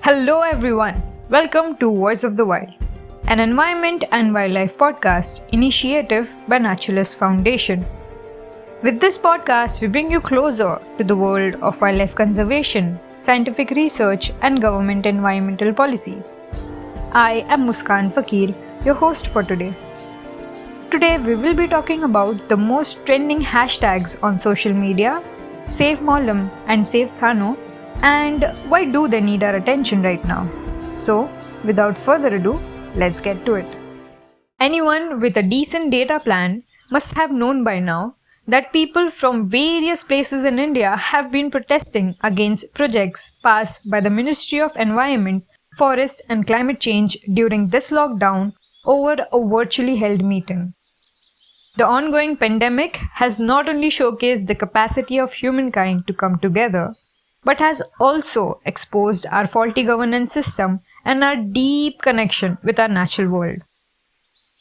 Hello everyone, welcome to Voice of the Wild, an environment and wildlife podcast initiative by Naturalist Foundation. With this podcast, we bring you closer to the world of wildlife conservation, scientific research and government environmental policies. I am Muskan Fakir, your host for today. Today we will be talking about the most trending hashtags on social media, Save Molam and Save Thano, and why do they need our attention right now? So, without further ado, let's get to it. Anyone with a decent data plan must have known by now that people from various places in India have been protesting against projects passed by the Ministry of Environment, Forest and Climate Change during this lockdown over a virtually held meeting. The ongoing pandemic has not only showcased the capacity of humankind to come together, but has also exposed our faulty governance system and our deep connection with our natural world.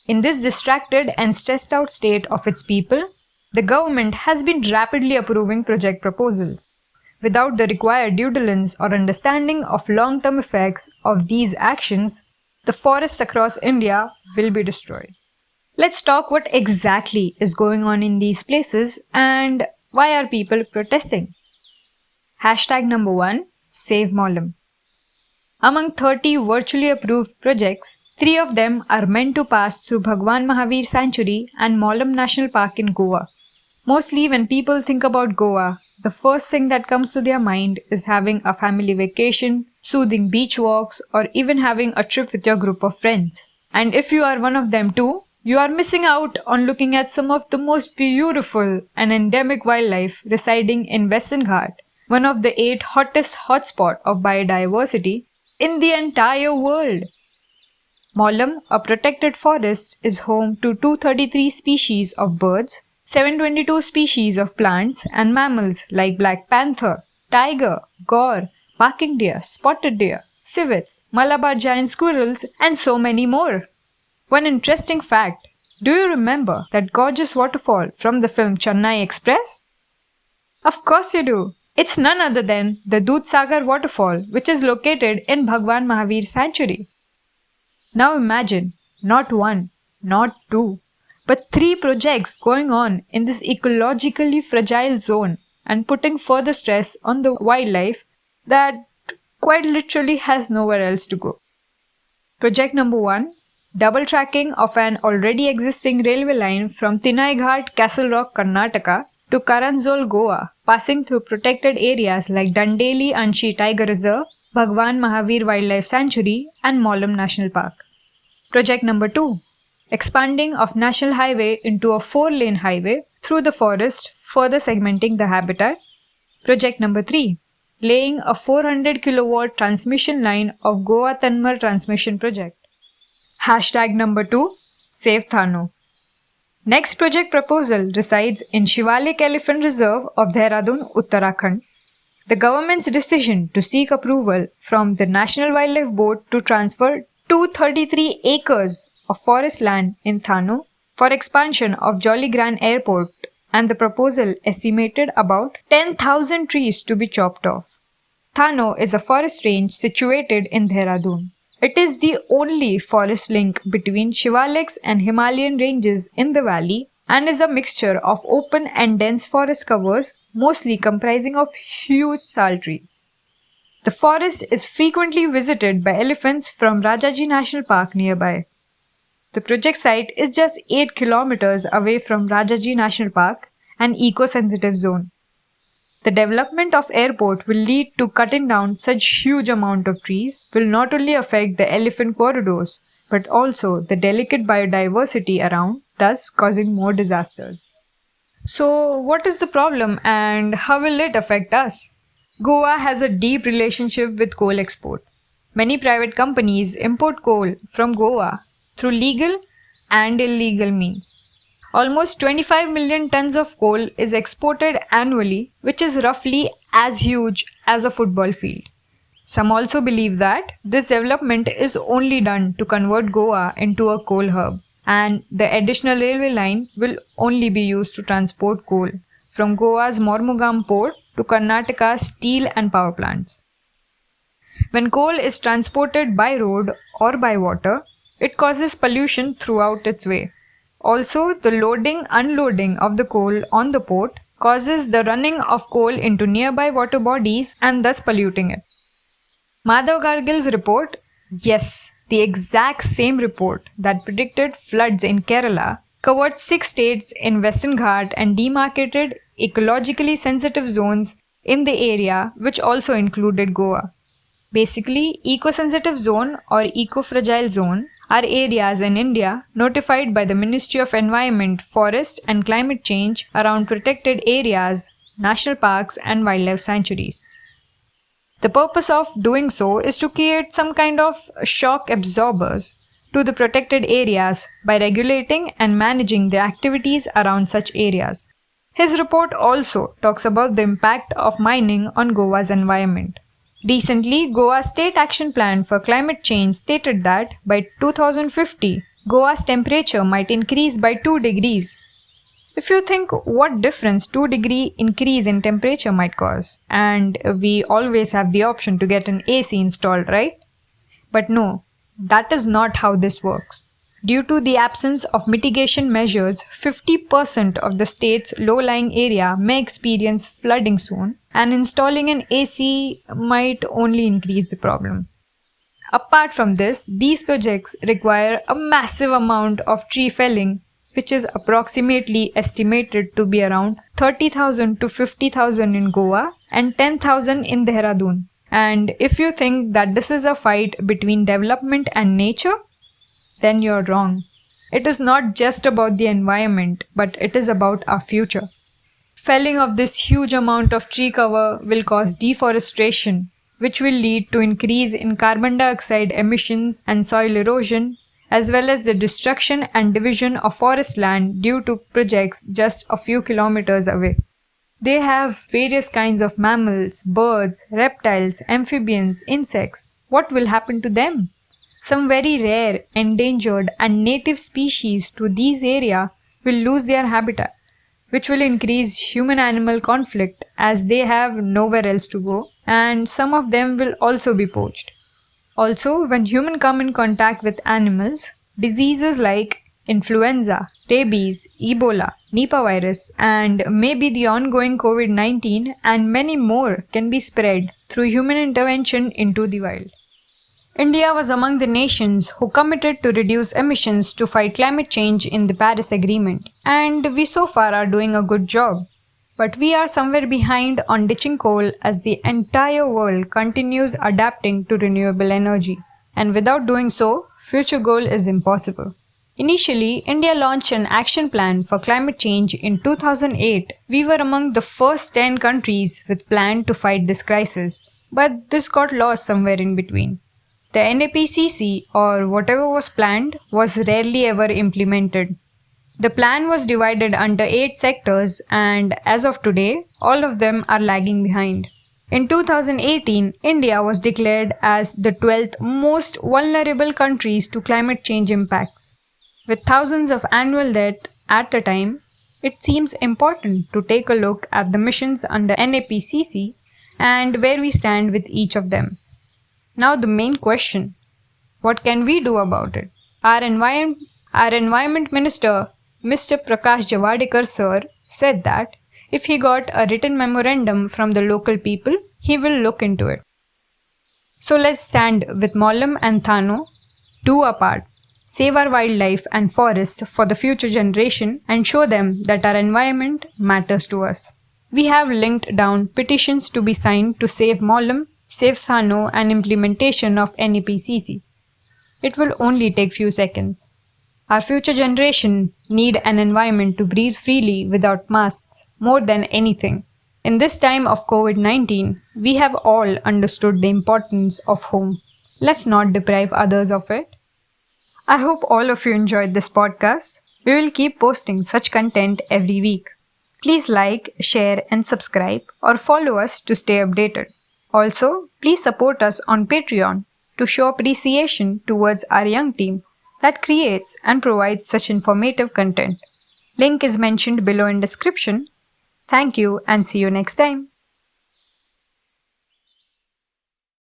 In this distracted and stressed out state of its people, the government has been rapidly approving project proposals. Without the required due diligence or understanding of long-term effects of these actions, the forests across India will be destroyed. Let's talk what exactly is going on in these places and why are people protesting. Hashtag number 1, Save Molam. Among 30 virtually approved projects, 3 of them are meant to pass through Bhagwan Mahavir Sanctuary and Molam National Park in Goa. Mostly when people think about Goa, the first thing that comes to their mind is having a family vacation, soothing beach walks, or even having a trip with your group of friends. And if you are one of them too, you are missing out on looking at some of the most beautiful and endemic wildlife residing in Western Ghat, one of the 8 hottest hotspots of biodiversity in the entire world. Molam, a protected forest, is home to 233 species of birds, 722 species of plants and mammals like black panther, tiger, gaur, barking deer, spotted deer, civets, Malabar giant squirrels, and so many more. One interesting fact, do you remember that gorgeous waterfall from the film Chennai Express? Of course you do. It's none other than the Dudhsagar waterfall, which is located in Bhagwan Mahavir Sanctuary. Now imagine, not 1, not 2, but 3 projects going on in this ecologically fragile zone and putting further stress on the wildlife that quite literally has nowhere else to go. Project number 1, double tracking of an already existing railway line from Tinai Castle Rock, Karnataka to Karanjol, Goa, passing through protected areas like Dandeli Anshi Tiger Reserve, Bhagwan Mahavir Wildlife Sanctuary and Molam National Park. Project number 2, expanding of National Highway into a 4-lane highway through the forest, further segmenting the habitat. Project number 3, laying a 400 kilowatt transmission line of Goa Tanmar Transmission Project. Hashtag number 2, Save Thano. Next project proposal resides in Shivalik Elephant Reserve of Dehradun, Uttarakhand. The government's decision to seek approval from the National Wildlife Board to transfer 233 acres of forest land in Thano for expansion of Jolly Grant Airport, and the proposal estimated about 10,000 trees to be chopped off. Thano is a forest range situated in Dehradun. It is the only forest link between Shivaliks and Himalayan ranges in the valley and is a mixture of open and dense forest covers, mostly comprising of huge sal trees. The forest is frequently visited by elephants from Rajaji National Park nearby. The project site is just 8 kilometers away from Rajaji National Park, an eco-sensitive zone. The development of airport will lead to cutting down such huge amount of trees will not only affect the elephant corridors, but also the delicate biodiversity around, thus causing more disasters. So what is the problem and how will it affect us? Goa has a deep relationship with coal export. Many private companies import coal from Goa through legal and illegal means. Almost 25 million tons of coal is exported annually, which is roughly as huge as a football field. Some also believe that this development is only done to convert Goa into a coal hub, and the additional railway line will only be used to transport coal from Goa's Mormugam port to Karnataka's steel and power plants. When coal is transported by road or by water, it causes pollution throughout its way. Also, the loading-unloading of the coal on the port causes the running of coal into nearby water bodies and thus polluting it. Madhav Gargil's report, yes, the exact same report that predicted floods in Kerala, covered 6 states in Western Ghat and demarcated ecologically sensitive zones in the area, which also included Goa. Basically, eco-sensitive zone or eco-fragile zone are areas in India notified by the Ministry of Environment, Forest and Climate Change around protected areas, national parks and wildlife sanctuaries. The purpose of doing so is to create some kind of shock absorbers to the protected areas by regulating and managing the activities around such areas. His report also talks about the impact of mining on Goa's environment. Recently, Goa's State Action Plan for Climate Change stated that by 2050, Goa's temperature might increase by 2 degrees. If you think what difference 2-degree increase in temperature might cause, and we always have the option to get an AC installed, right? But no, that is not how this works. Due to the absence of mitigation measures, 50% of the state's low-lying area may experience flooding soon, and installing an AC might only increase the problem. Apart from this, these projects require a massive amount of tree felling, which is approximately estimated to be around 30,000 to 50,000 in Goa and 10,000 in Dehradun. And if you think that this is a fight between development and nature, then you're wrong. It is not just about the environment, but it is about our future. Felling of this huge amount of tree cover will cause deforestation, which will lead to increase in carbon dioxide emissions and soil erosion, as well as the destruction and division of forest land due to projects just a few kilometers away. They have various kinds of mammals, birds, reptiles, amphibians, insects. What will happen to them? Some very rare, endangered and native species to these areas will lose their habitat, which will increase human-animal conflict as they have nowhere else to go, and some of them will also be poached. Also, when humans come in contact with animals, diseases like influenza, rabies, Ebola, Nipah virus, and maybe the ongoing COVID-19 and many more can be spread through human intervention into the wild. India was among the nations who committed to reduce emissions to fight climate change in the Paris Agreement, and we so far are doing a good job. But we are somewhere behind on ditching coal as the entire world continues adapting to renewable energy. And without doing so, future goal is impossible. Initially, India launched an action plan for climate change in 2008. We were among the first 10 countries with plan to fight this crisis. But this got lost somewhere in between. The NAPCC or whatever was planned was rarely ever implemented. The plan was divided under 8 sectors and as of today, all of them are lagging behind. In 2018, India was declared as the 12th most vulnerable countries to climate change impacts. With thousands of annual deaths at a time, it seems important to take a look at the missions under NAPCC and where we stand with each of them. Now the main question, what can we do about it? Our Environment Minister, Mr. Prakash Javadekar sir, said that if he got a written memorandum from the local people, he will look into it. So let's stand with Mollam and Thano, do our part, save our wildlife and forests for the future generation and show them that our environment matters to us. We have linked down petitions to be signed to save Mollam, save Thano and implementation of NAPCC. It will only take few seconds. Our future generation need an environment to breathe freely without masks more than anything. In this time of COVID-19, we have all understood the importance of home. Let's not deprive others of it. I hope all of you enjoyed this podcast. We will keep posting such content every week. Please like, share and subscribe or follow us to stay updated. Also, please support us on Patreon to show appreciation towards our young team that creates and provides such informative content. Link is mentioned below in description. Thank you and see you next time.